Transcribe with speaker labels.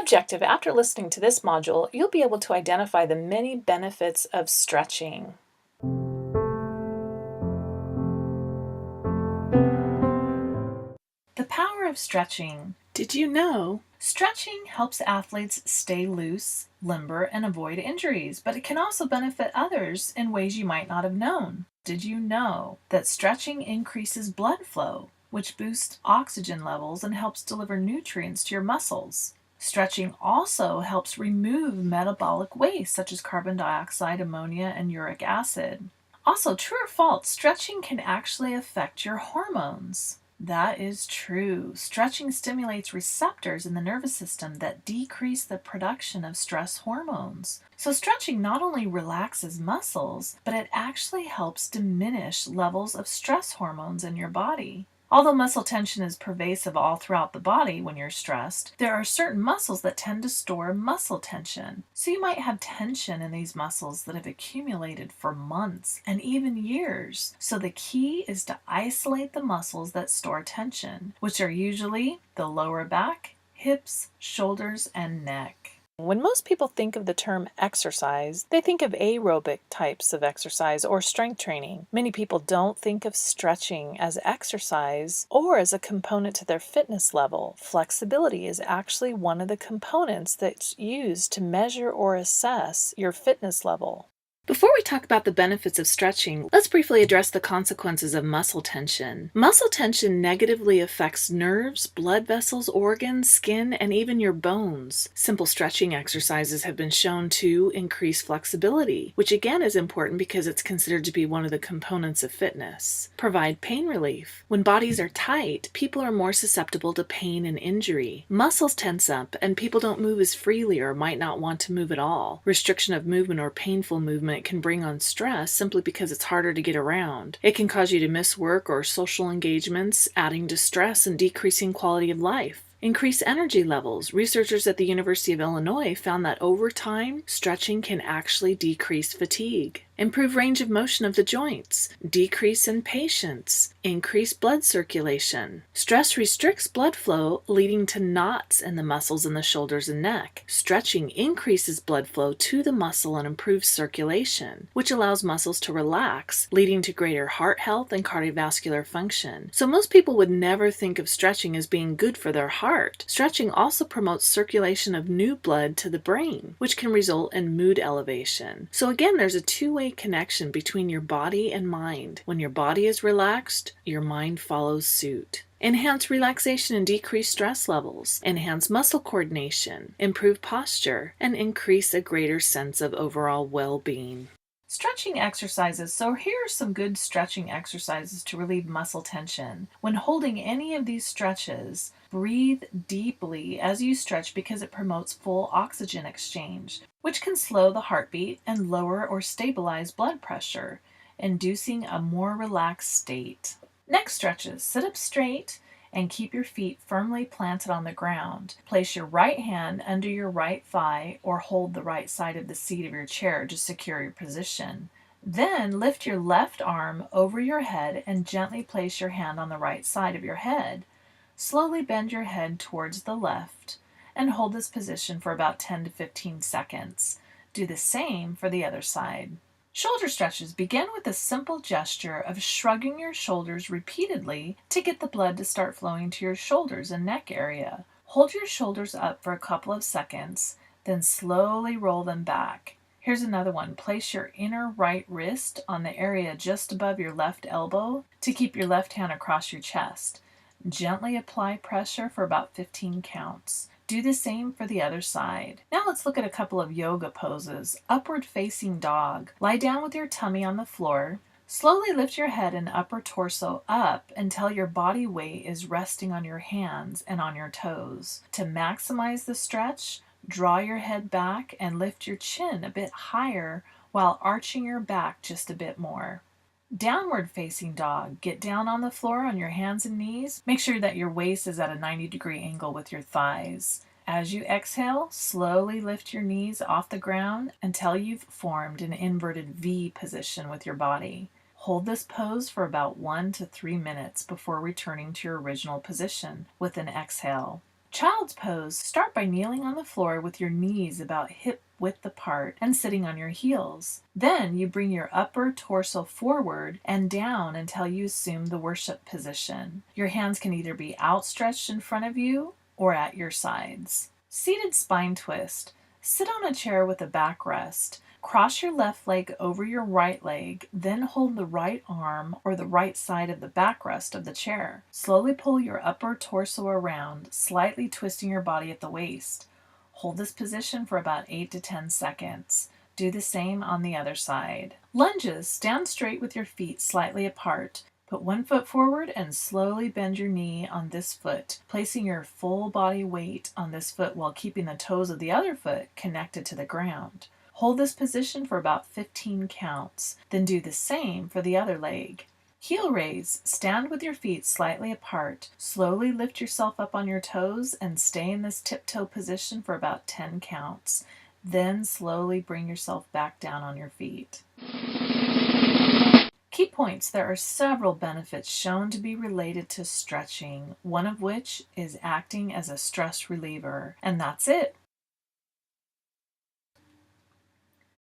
Speaker 1: objective, after listening to this module, you'll be able to identify the many benefits of stretching. The power of stretching. Did you know? Stretching helps athletes stay loose, limber, and avoid injuries, but it can also benefit others in ways you might not have known. Did you know that stretching increases blood flow, which boosts oxygen levels and helps deliver nutrients to your muscles? Stretching also helps remove metabolic waste such as carbon dioxide, ammonia, and uric acid. Also, true or false, stretching can actually affect your hormones. That is true. Stretching stimulates receptors in the nervous system that decrease the production of stress hormones. So stretching not only relaxes muscles, but it actually helps diminish levels of stress hormones in your body. Although muscle tension is pervasive all throughout the body when you're stressed, there are certain muscles that tend to store muscle tension. So you might have tension in these muscles that have accumulated for months and even years. So the key is to isolate the muscles that store tension, which are usually the lower back, hips, shoulders, and neck. When most people think of the term exercise, they think of aerobic types of exercise or strength training. Many people don't think of stretching as exercise or as a component to their fitness level. Flexibility is actually one of the components that's used to measure or assess your fitness level. Before we talk about the benefits of stretching, let's briefly address the consequences of muscle tension. Muscle tension negatively affects nerves, blood vessels, organs, skin, and even your bones. Simple stretching exercises have been shown to increase flexibility, which again is important because it's considered to be one of the components of fitness. Provide pain relief. When bodies are tight, people are more susceptible to pain and injury. Muscles tense up, and people don't move as freely or might not want to move at all. Restriction of movement or painful movement can bring on stress simply because it's harder to get around. It can cause you to miss work or social engagements, adding to stress and decreasing quality of life. Increase energy levels. Researchers at the University of Illinois found that over time, stretching can actually decrease fatigue. Improve range of motion of the joints. Decrease impatience. Increase blood circulation. Stress restricts blood flow, leading to knots in the muscles in the shoulders and neck. Stretching increases blood flow to the muscle and improves circulation, which allows muscles to relax, leading to greater heart health and cardiovascular function. So most people would never think of stretching as being good for their heart. Stretching also promotes circulation of new blood to the brain, which can result in mood elevation. So again, there's a two-way connection between your body and mind. When your body is relaxed, your mind follows suit. Enhance relaxation and decrease stress levels, enhance muscle coordination, improve posture, and increase a greater sense of overall well-being. Stretching exercises. So here are some good stretching exercises to relieve muscle tension. When holding any of these stretches, breathe deeply as you stretch because it promotes full oxygen exchange, which can slow the heartbeat and lower or stabilize blood pressure, inducing a more relaxed state. Neck stretches. Sit up straight and keep your feet firmly planted on the ground. Place your right hand under your right thigh or hold the right side of the seat of your chair to secure your position. Then lift your left arm over your head and gently place your hand on the right side of your head. Slowly bend your head towards the left and hold this position for about 10 to 15 seconds. Do the same for the other side. Shoulder stretches. Begin with a simple gesture of shrugging your shoulders repeatedly to get the blood to start flowing to your shoulders and neck area. Hold your shoulders up for a couple of seconds, then slowly roll them back. Here's another one. Place your inner right wrist on the area just above your left elbow to keep your left hand across your chest. Gently apply pressure for about 15 counts. Do the same for the other side. Now let's look at a couple of yoga poses. Upward facing dog. Lie down with your tummy on the floor. Slowly lift your head and upper torso up until your body weight is resting on your hands and on your toes. To maximize the stretch, draw your head back and lift your chin a bit higher while arching your back just a bit more. Downward facing dog. Get down on the floor on your hands and knees. Make sure that your waist is at a 90-degree angle with your thighs. As you exhale, slowly lift your knees off the ground until you've formed an inverted V position with your body. Hold this pose for about 1 to 3 minutes before returning to your original position with an exhale. Child's pose. Start by kneeling on the floor with your knees about hip width apart and sitting on your heels. Then you bring your upper torso forward and down until you assume the worship position. Your hands can either be outstretched in front of you or at your sides. Seated spine twist. Sit on a chair with a backrest. Cross your left leg over your right leg, then hold the right arm or the right side of the backrest of the chair. Slowly pull your upper torso around, slightly twisting your body at the waist. Hold this position for about 8 to 10 seconds. Do the same on the other side. Lunges. Stand straight with your feet slightly apart. Put one foot forward and slowly bend your knee on this foot, placing your full body weight on this foot while keeping the toes of the other foot connected to the ground. Hold this position for about 15 counts, then do the same for the other leg. Heel raise. Stand with your feet slightly apart. Slowly lift yourself up on your toes and stay in this tiptoe position for about 10 counts. Then slowly bring yourself back down on your feet. Key points. There are several benefits shown to be related to stretching, one of which is acting as a stress reliever. And that's it.